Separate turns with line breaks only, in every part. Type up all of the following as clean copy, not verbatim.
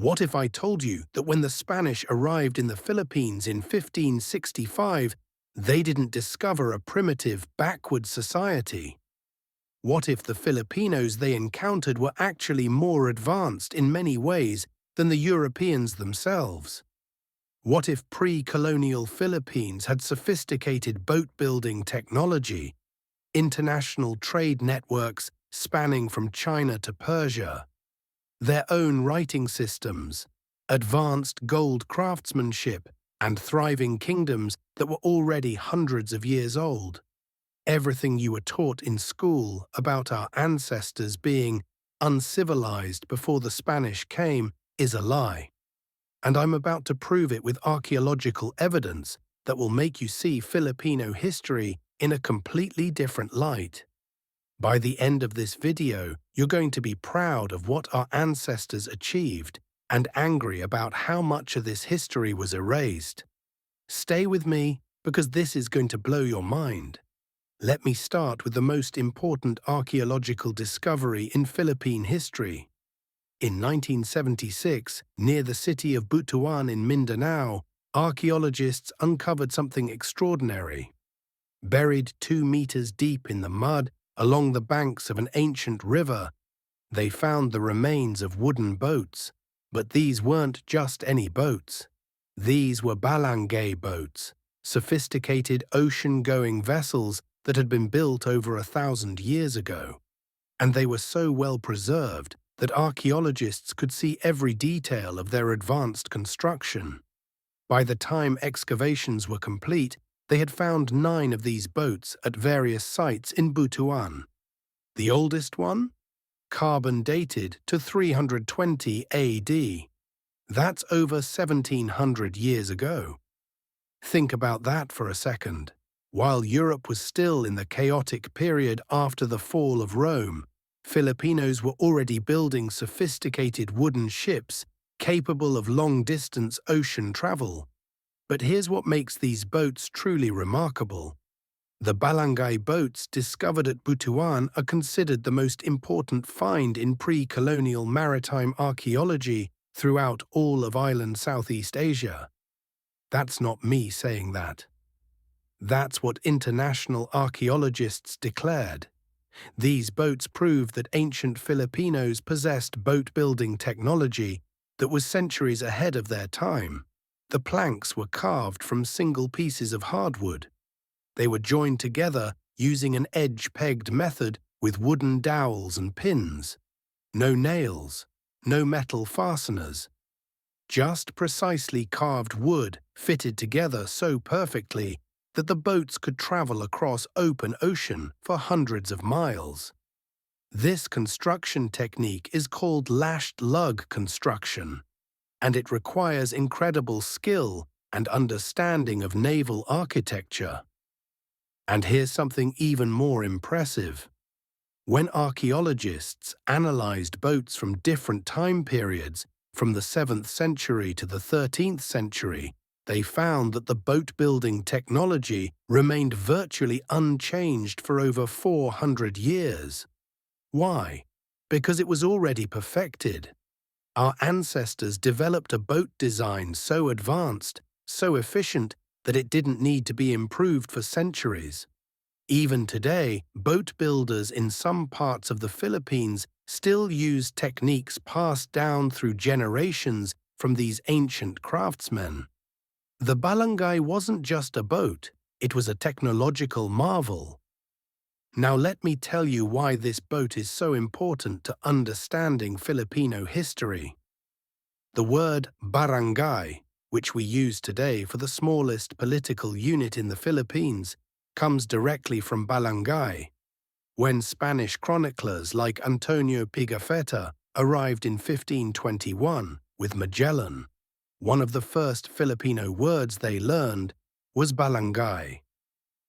What if I told you that when the Spanish arrived in the Philippines in 1565, they didn't discover a primitive, backward society? What if the Filipinos they encountered were actually more advanced in many ways than the Europeans themselves? What if pre-colonial Philippines had sophisticated boat-building technology, international trade networks spanning from China to Persia, their own writing systems, advanced gold craftsmanship, and thriving kingdoms that were already hundreds of years old? Everything you were taught in school about our ancestors being uncivilized before the Spanish came is a lie. And I'm about to prove it with archaeological evidence that will make you see Filipino history in a completely different light. By the end of this video, you're going to be proud of what our ancestors achieved and angry about how much of this history was erased. Stay with me because this is going to blow your mind. Let me start with the most important archaeological discovery in Philippine history. In 1976, near the city of Butuan in Mindanao, archaeologists uncovered something extraordinary. Buried 2 meters deep in the mud along the banks of an ancient river, they found the remains of wooden boats. But these weren't just any boats. These were Balangay boats, sophisticated ocean-going vessels that had been built over 1,000 years ago. And they were so well preserved that archaeologists could see every detail of their advanced construction. By the time excavations were complete, they had found 9 of these boats at various sites in Butuan. The oldest one? Carbon-dated to 320 AD. That's over 1,700 years ago. Think about that for a second. While Europe was still in the chaotic period after the fall of Rome, Filipinos were already building sophisticated wooden ships capable of long-distance ocean travel. But here's what makes these boats truly remarkable. The Balangay boats discovered at Butuan are considered the most important find in pre-colonial maritime archaeology throughout all of island Southeast Asia. That's not me saying that. That's what international archaeologists declared. These boats prove that ancient Filipinos possessed boat-building technology that was centuries ahead of their time. The planks were carved from single pieces of hardwood. They were joined together using an edge-pegged method with wooden dowels and pins. No nails, no metal fasteners. Just precisely carved wood fitted together so perfectly that the boats could travel across open ocean for hundreds of miles. This construction technique is called lashed lug construction, and it requires incredible skill and understanding of naval architecture. And here's something even more impressive. When archaeologists analyzed boats from different time periods, from the 7th century to the 13th century, they found that the boat-building technology remained virtually unchanged for over 400 years. Why? Because it was already perfected. Our ancestors developed a boat design so advanced, so efficient, that it didn't need to be improved for centuries. Even today, boat builders in some parts of the Philippines still use techniques passed down through generations from these ancient craftsmen. The Balangay wasn't just a boat, it was a technological marvel. Now let me tell you why this boat is so important to understanding Filipino history. The word barangay, which we use today for the smallest political unit in the Philippines, comes directly from Balangay. When Spanish chroniclers like Antonio Pigafetta arrived in 1521 with Magellan, one of the first Filipino words they learned was Balangay.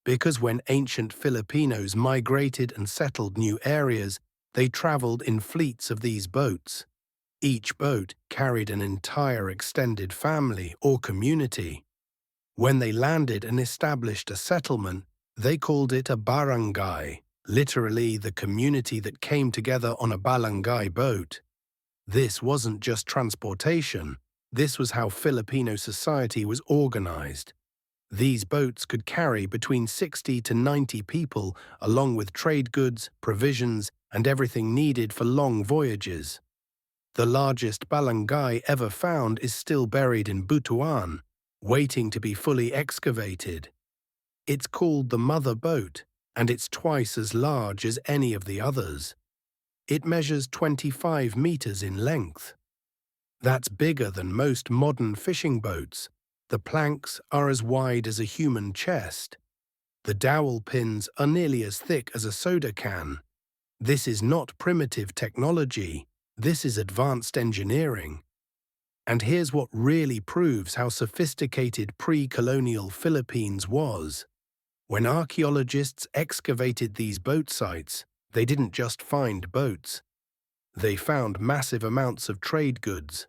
Because when ancient Filipinos migrated and settled new areas, they traveled in fleets of these boats. Each boat carried an entire extended family or community. When they landed and established a settlement, they called it a barangay, literally the community that came together on a balangay boat. This wasn't just transportation, this was how Filipino society was organized. These boats could carry between 60 to 90 people, along with trade goods, provisions, and everything needed for long voyages. The largest balangay ever found is still buried in Butuan, waiting to be fully excavated. It's called the Mother Boat, and it's twice as large as any of the others. It measures 25 meters in length. That's bigger than most modern fishing boats. The planks are as wide as a human chest. The dowel pins are nearly as thick as a soda can. This is not primitive technology, this is advanced engineering. And here's what really proves how sophisticated pre-colonial Philippines was. When archaeologists excavated these boat sites, they didn't just find boats. They found massive amounts of trade goods.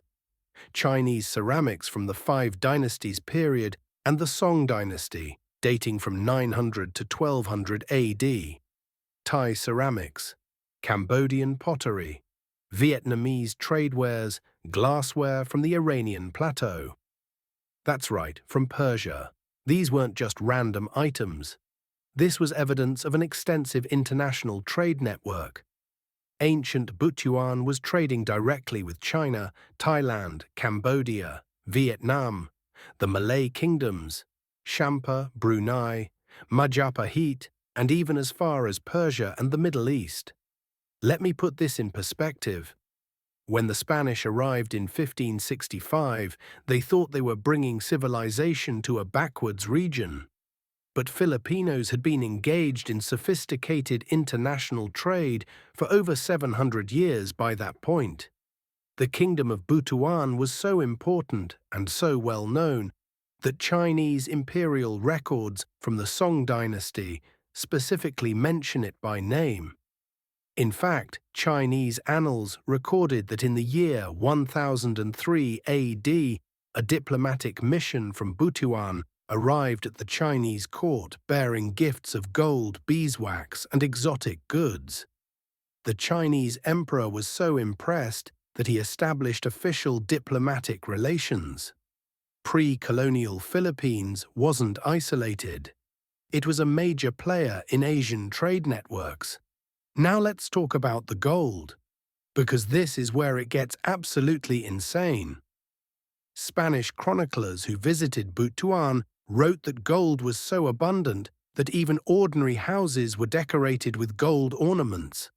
Chinese ceramics from the Five Dynasties period and the Song Dynasty, dating from 900 to 1200 AD. Thai ceramics, Cambodian pottery, Vietnamese tradewares, glassware from the Iranian plateau. That's right, from Persia. These weren't just random items. This was evidence of an extensive international trade network. Ancient Butuan was trading directly with China, Thailand, Cambodia, Vietnam, the Malay kingdoms, Champa, Brunei, Majapahit, and even as far as Persia and the Middle East. Let me put this in perspective. When the Spanish arrived in 1565, they thought they were bringing civilization to a backwards region. But Filipinos had been engaged in sophisticated international trade for over 700 years by that point. The kingdom of Butuan was so important and so well known that Chinese imperial records from the Song dynasty specifically mention it by name. In fact, Chinese annals recorded that in the year 1003 AD, a diplomatic mission from Butuan arrived at the Chinese court bearing gifts of gold, beeswax, and exotic goods. The Chinese emperor was so impressed that he established official diplomatic relations. Pre-colonial Philippines wasn't isolated. It was a major player in Asian trade networks. Now let's talk about the gold, because this is where it gets absolutely insane. Spanish chroniclers who visited Butuan wrote that gold was so abundant that even ordinary houses were decorated with gold ornaments.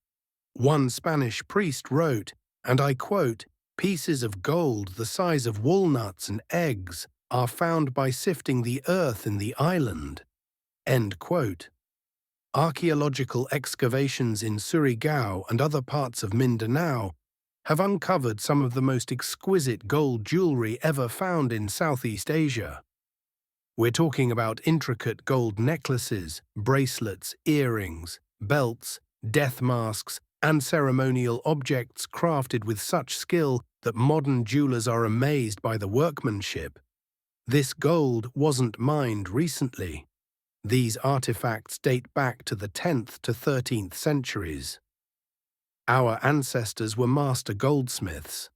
One Spanish priest wrote, and I quote, "Pieces of gold the size of walnuts and eggs are found by sifting the earth in the island." End quote. Archaeological excavations in Surigao and other parts of Mindanao have uncovered some of the most exquisite gold jewelry ever found in Southeast Asia. We're talking about intricate gold necklaces, bracelets, earrings, belts, death masks, and ceremonial objects crafted with such skill that modern jewelers are amazed by the workmanship. This gold wasn't mined recently. These artifacts date back to the 10th to 13th centuries. Our ancestors were master goldsmiths.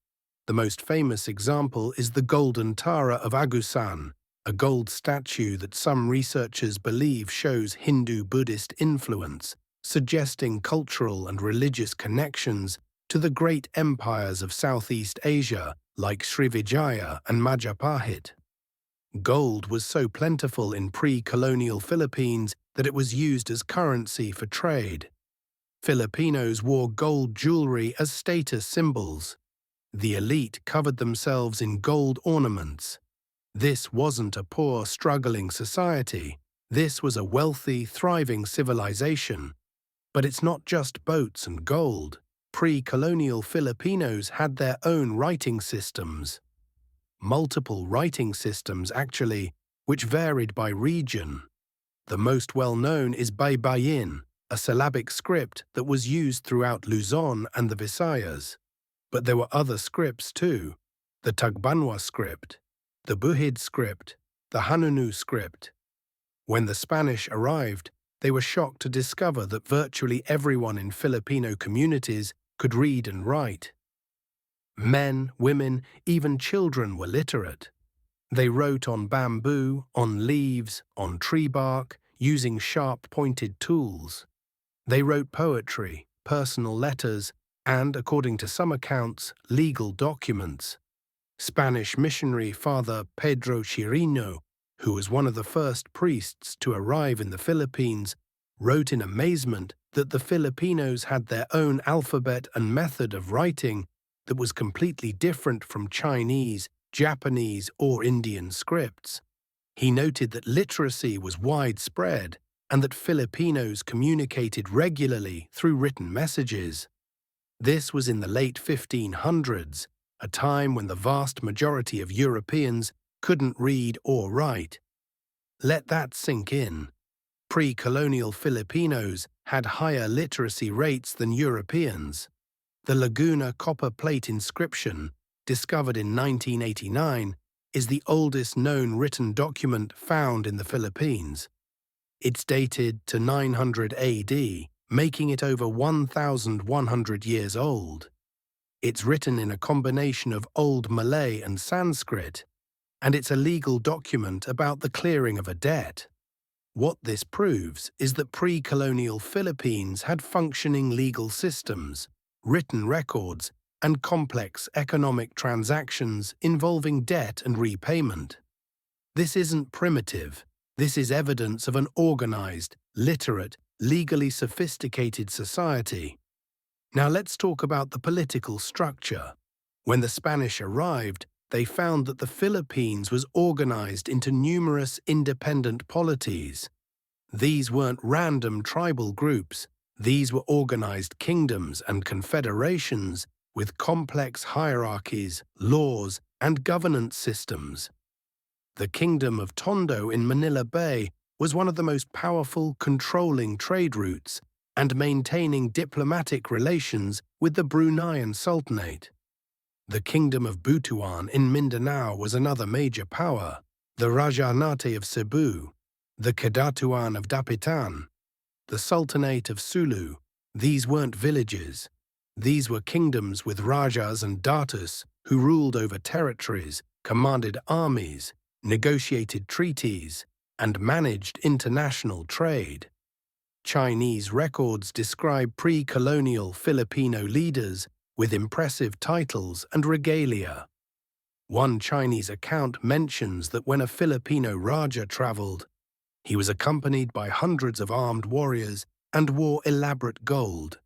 The most famous example is the Golden Tara of Agusan, a gold statue that some researchers believe shows Hindu-Buddhist influence, suggesting cultural and religious connections to the great empires of Southeast Asia like Srivijaya and Majapahit. Gold was so plentiful in pre-colonial Philippines that it was used as currency for trade. Filipinos wore gold jewelry as status symbols. The elite covered themselves in gold ornaments. This wasn't a poor, struggling society. This was a wealthy, thriving civilization. But it's not just boats and gold. Pre-colonial Filipinos had their own writing systems. Multiple writing systems, actually, which varied by region. The most well-known is Baybayin, a syllabic script that was used throughout Luzon and the Visayas. But there were other scripts too: the Tagbanwa script, the Buhid script, the Hanunoo script. When the Spanish arrived, they were shocked to discover that virtually everyone in Filipino communities could read and write. Men, women, even children were literate. They wrote on bamboo, on leaves, on tree bark, using sharp-pointed tools. They wrote poetry, personal letters, and, according to some accounts, legal documents. Spanish missionary Father Pedro Chirino, who was one of the first priests to arrive in the Philippines, wrote in amazement that the Filipinos had their own alphabet and method of writing that was completely different from Chinese, Japanese, or Indian scripts. He noted that literacy was widespread and that Filipinos communicated regularly through written messages. This was in the late 1500s, a time when the vast majority of Europeans couldn't read or write. Let that sink in. Pre-colonial Filipinos had higher literacy rates than Europeans. The Laguna copper plate inscription, discovered in 1989, is the oldest known written document found in the Philippines. It's dated to 900 AD, making it over 1,100 years old. It's written in a combination of Old Malay and Sanskrit, and it's a legal document about the clearing of a debt. What this proves is that pre-colonial Philippines had functioning legal systems, written records, and complex economic transactions involving debt and repayment. This isn't primitive. This is evidence of an organized, literate, legally sophisticated society. Now let's talk about the political structure. When the Spanish arrived, they found that the Philippines was organized into numerous independent polities. These weren't random tribal groups. These were organized kingdoms and confederations with complex hierarchies, laws, and governance systems. The Kingdom of Tondo in Manila Bay was one of the most powerful, controlling trade routes and maintaining diplomatic relations with the Bruneian Sultanate. The Kingdom of Butuan in Mindanao was another major power, the Rajahnate of Cebu, the Kadatuan of Dapitan, the Sultanate of Sulu. These weren't villages. These were kingdoms with rajas and datus who ruled over territories, commanded armies, negotiated treaties, and managed international trade. Chinese records describe pre-colonial Filipino leaders with impressive titles and regalia. One Chinese account mentions that when a Filipino Raja traveled, he was accompanied by hundreds of armed warriors and wore elaborate gold,